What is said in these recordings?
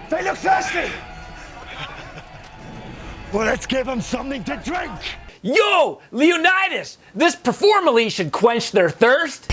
They look thirsty! Well, let's give them something to drink! Yo, Leonidas! This PerformElite should quench their thirst!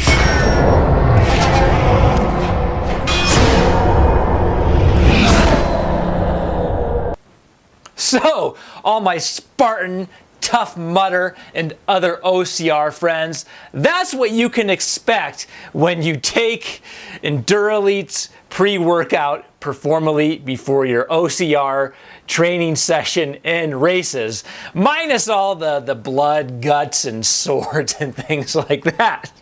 So, all my Spartan, Tough Mudder, and other OCR friends, that's what you can expect when you take EndurElite's pre-workout PerformElite before your OCR training session and races, minus all the blood, guts, and swords and things like that.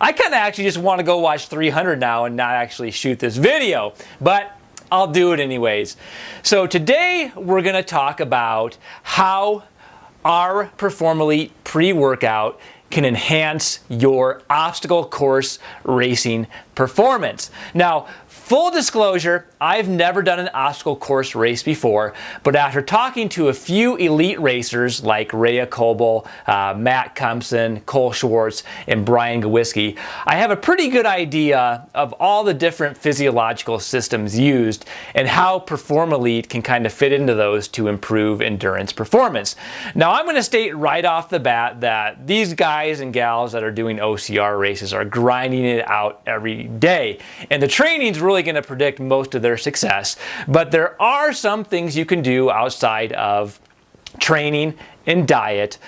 I kind of actually just want to go watch 300 now and not actually shoot this video, but I'll do it anyways. So today we're going to talk about how our PerformElite pre-workout can enhance your obstacle course racing performance. Now, full disclosure, I've never done an obstacle course race before, but after talking to a few elite racers like Rhea Coble, Matt Kumpson, Cole Schwartz, and Brian Gawiski, I have a pretty good idea of all the different physiological systems used and how PerformElite can kind of fit into those to improve endurance performance. Now, I'm going to state right off the bat that these guys and gals that are doing OCR races are grinding it out every day, and the training's really going to predict most of their success, but there are some things you can do outside of training and diet,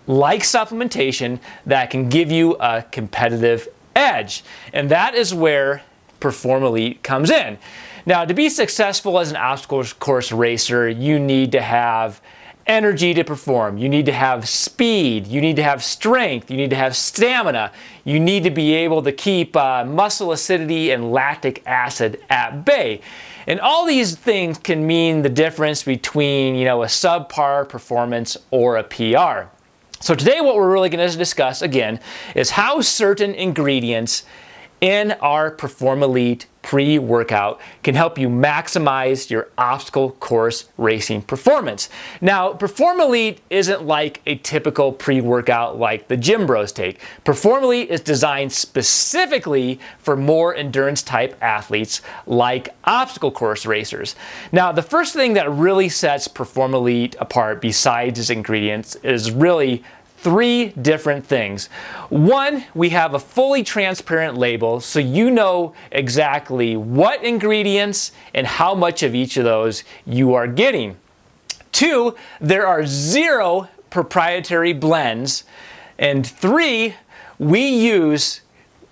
like supplementation, that can give you a competitive edge, and that is where PerformElite comes in. Now, to be successful as an obstacle course racer, you need to have energy to perform, you need to have speed, you need to have strength, you need to have stamina, you need to be able to keep muscle acidity and lactic acid at bay. And all these things can mean the difference between, a subpar performance or a PR. So today what we're really going to discuss again is how certain ingredients in our PerformElite pre-workout can help you maximize your obstacle course racing performance. Now, PerformElite isn't like a typical pre-workout like the gym bros take. PerformElite is designed specifically for more endurance type athletes like obstacle course racers. Now, the first thing that really sets PerformElite apart besides its ingredients is really three different things. One, we have a fully transparent label so you know exactly what ingredients and how much of each of those you are getting. Two, there are 0 proprietary blends. And 3, we use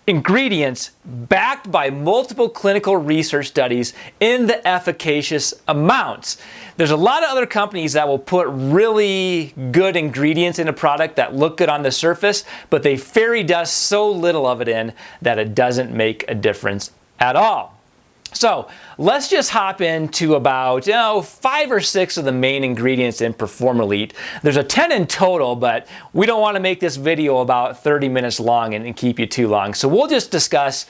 ingredients backed by multiple clinical research studies in the efficacious amounts. There's a lot of other companies that will put really good ingredients in a product that look good on the surface, but they fairy dust so little of it in that it doesn't make a difference at all. So let's just hop into about 5 or 6 of the main ingredients in PerformElite. There's a 10 in total, but we don't want to make this video about 30 minutes long and keep you too long. So we'll just discuss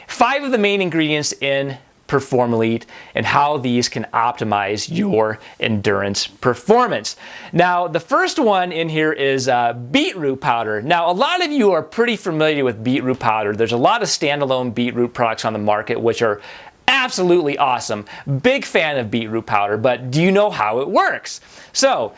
5 of the main ingredients in PerformElite and how these can optimize your endurance performance. Now, the first one in here is beetroot powder. Now, a lot of you are pretty familiar with beetroot powder. There's a lot of standalone beetroot products on the market which are absolutely awesome. Big fan of beetroot powder, but do you know how it works? So,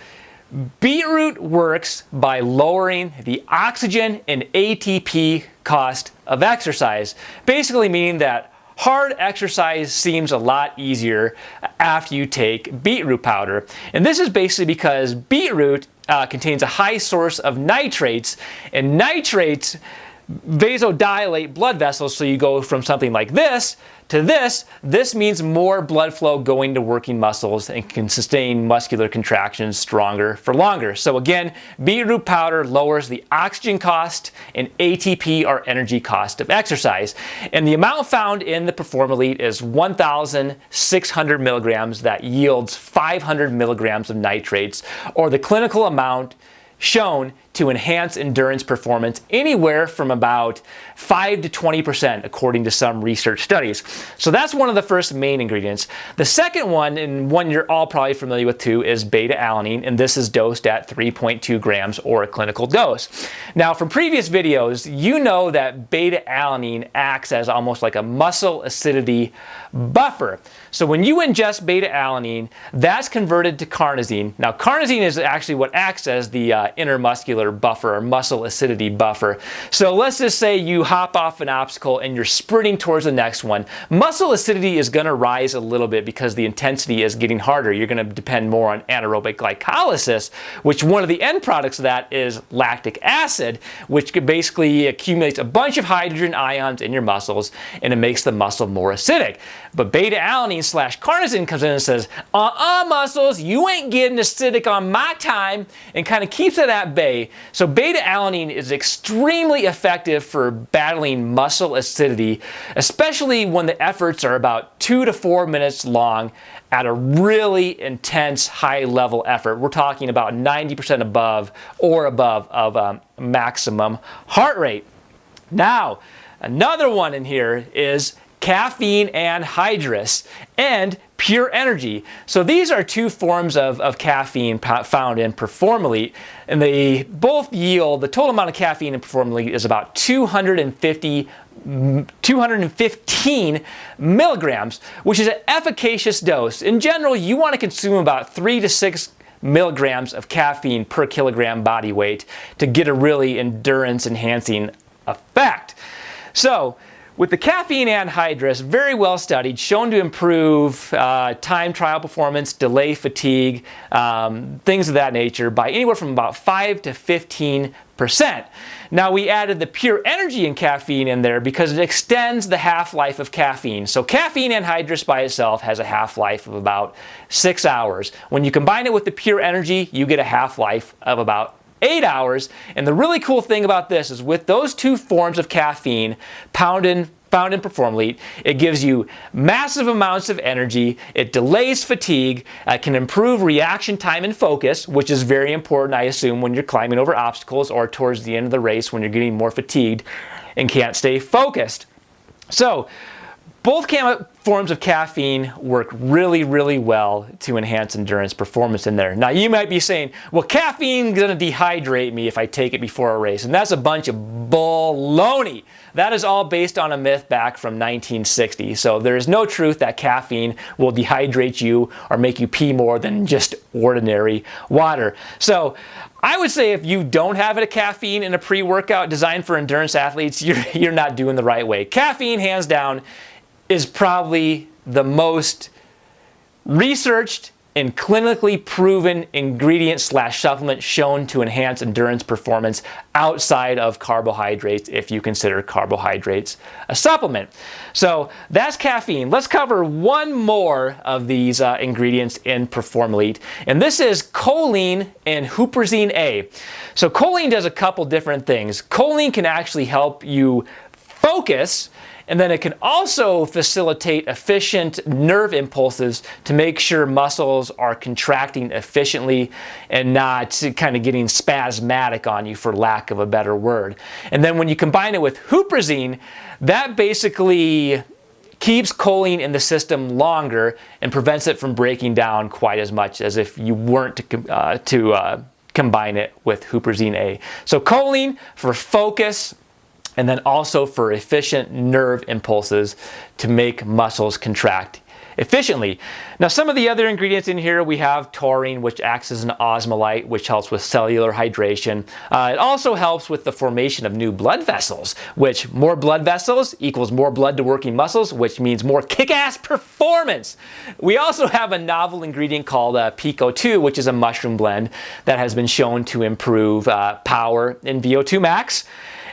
beetroot works by lowering the oxygen and ATP cost of exercise, basically meaning that hard exercise seems a lot easier after you take beetroot powder. And this is basically because beetroot contains a high source of nitrates, and nitrates vasodilate blood vessels, so you go from something like this to this. This means more blood flow going to working muscles and can sustain muscular contractions stronger for longer. So again, beetroot powder lowers the oxygen cost and ATP, or energy cost, of exercise. And the amount found in the PerformElite is 1,600 milligrams. That yields 500 milligrams of nitrates, or the clinical amount shown to enhance endurance performance anywhere from about 5 to 20% according to some research studies. So that's one of the first main ingredients. The second one, and one you're all probably familiar with too, is beta-alanine, and this is dosed at 3.2 grams or a clinical dose. Now from previous videos, you know that beta-alanine acts as almost like a muscle acidity buffer. So when you ingest beta-alanine, that's converted to carnosine. Now carnosine is actually what acts as the intermuscular buffer or muscle acidity buffer. So let's just say you hop off an obstacle and you're sprinting towards the next one. Muscle acidity is going to rise a little bit because the intensity is getting harder. You're going to depend more on anaerobic glycolysis, which one of the end products of that is lactic acid, which basically accumulates a bunch of hydrogen ions in your muscles and it makes the muscle more acidic. But beta-alanine / carnosine comes in and says, muscles, you ain't getting acidic on my time, and kind of keeps it at bay. So beta-alanine is extremely effective for battling muscle acidity, especially when the efforts are about 2 to 4 minutes long at a really intense high level effort. We're talking about 90% above of maximum heart rate. Now, another one in here is caffeine anhydrous and pure energy. So these are two forms of caffeine found in PerformElite, and they both yield, the total amount of caffeine in PerformElite is about 215 milligrams, which is an efficacious dose. In general, you want to consume about 3 to 6 milligrams of caffeine per kilogram body weight to get a really endurance enhancing effect. So with the caffeine anhydrous, very well studied, shown to improve time trial performance, delay fatigue, things of that nature by anywhere from about 5 to 15%. Now we added the pure energy in caffeine in there because it extends the half-life of caffeine. So caffeine anhydrous by itself has a half-life of about 6 hours. When you combine it with the pure energy, you get a half-life of about 8 hours. And the really cool thing about this is with those two forms of caffeine found in PerformElite, it gives you massive amounts of energy, it delays fatigue, can improve reaction time and focus, which is very important, I assume, when you're climbing over obstacles or towards the end of the race when you're getting more fatigued and can't stay focused. So both forms of caffeine work really, really well to enhance endurance performance in there. Now you might be saying, well, caffeine is going to dehydrate me if I take it before a race, and that's a bunch of baloney. That is all based on a myth back from 1960. So there is no truth that caffeine will dehydrate you or make you pee more than just ordinary water. So I would say if you don't have a caffeine in a pre-workout designed for endurance athletes, you're not doing the right way. Caffeine, hands down, is probably the most researched and clinically proven ingredient / supplement shown to enhance endurance performance outside of carbohydrates, if you consider carbohydrates a supplement. So that's caffeine. Let's cover one more of these ingredients in PerformElite, and this is choline and huperzine A. So choline does a couple different things. Choline can actually help you focus, and then it can also facilitate efficient nerve impulses to make sure muscles are contracting efficiently and not kind of getting spasmodic on you, for lack of a better word. And then when you combine it with huperzine, that basically keeps choline in the system longer and prevents it from breaking down quite as much as if you weren't to combine it with huperzine A. So choline for focus, and then also for efficient nerve impulses to make muscles contract efficiently. Now some of the other ingredients in here, we have taurine, which acts as an osmolyte, which helps with cellular hydration. It also helps with the formation of new blood vessels, which more blood vessels equals more blood to working muscles, which means more kick-ass performance. We also have a novel ingredient called Pico-2, which is a mushroom blend that has been shown to improve power in VO2 max.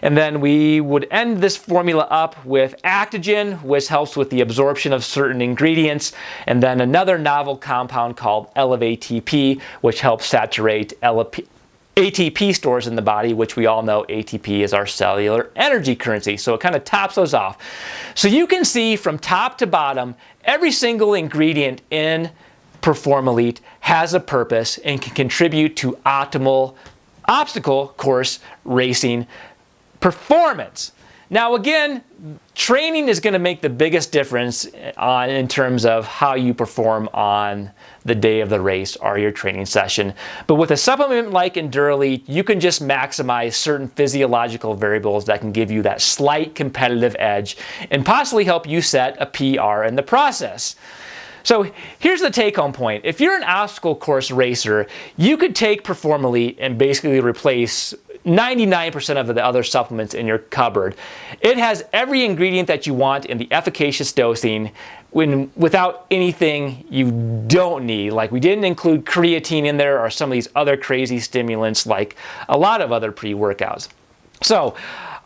And then we would end this formula up with Actogen, which helps with the absorption of certain ingredients, and then another novel compound called Elevate-ATP, which helps saturate ATP stores in the body, which we all know ATP is our cellular energy currency. So it kind of tops those off. So you can see from top to bottom, every single ingredient in PerformElite has a purpose and can contribute to optimal obstacle course racing performance. Now again, training is going to make the biggest difference in terms of how you perform on the day of the race or your training session. But with a supplement like EndurElite, you can just maximize certain physiological variables that can give you that slight competitive edge and possibly help you set a PR in the process. So here's the take-home point. If you're an obstacle course racer, you could take PerformElite and basically replace 99% of the other supplements in your cupboard. It has every ingredient that you want in the efficacious dosing without anything you don't need. Like, we didn't include creatine in there or some of these other crazy stimulants like a lot of other pre-workouts. So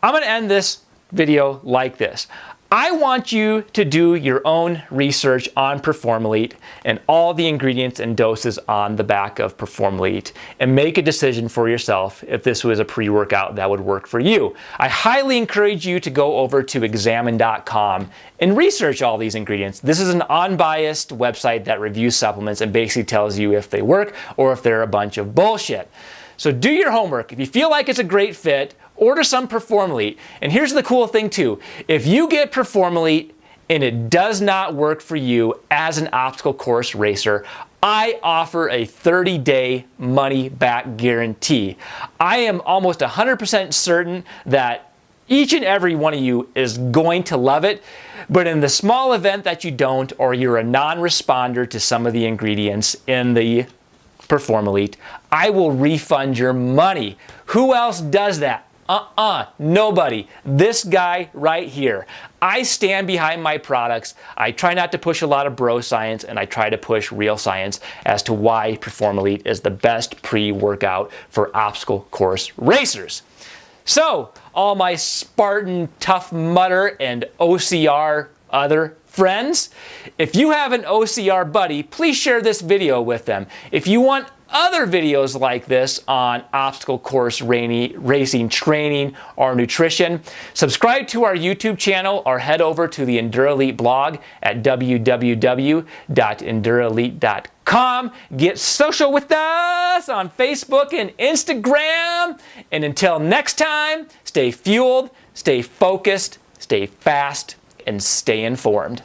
I'm going to end this video like this. I want you to do your own research on PerformElite and all the ingredients and doses on the back of PerformElite and make a decision for yourself if this was a pre-workout that would work for you. I highly encourage you to go over to examine.com and research all these ingredients. This is an unbiased website that reviews supplements and basically tells you if they work or if they're a bunch of bullshit. So do your homework. If you feel like it's a great fit, order some PerformElite. And here's the cool thing too. If you get PerformElite and it does not work for you as an obstacle course racer, I offer a 30-day money-back guarantee. I am almost 100% certain that each and every one of you is going to love it. But in the small event that you don't, or you're a non-responder to some of the ingredients in the PerformElite, I will refund your money. Who else does that? Nobody. This guy right here. I stand behind my products. I try not to push a lot of bro science, and I try to push real science as to why PerformElite is the best pre-workout for obstacle course racers. So, all my Spartan, Tough Mudder, and OCR other friends, if you have an OCR buddy, please share this video with them. If you want other videos like this on obstacle course racing training or nutrition, subscribe to our YouTube channel or head over to the EndurElite blog at www.endurelite.com. Get social with us on Facebook and Instagram. And until next time, stay fueled, stay focused, stay fast, and stay informed.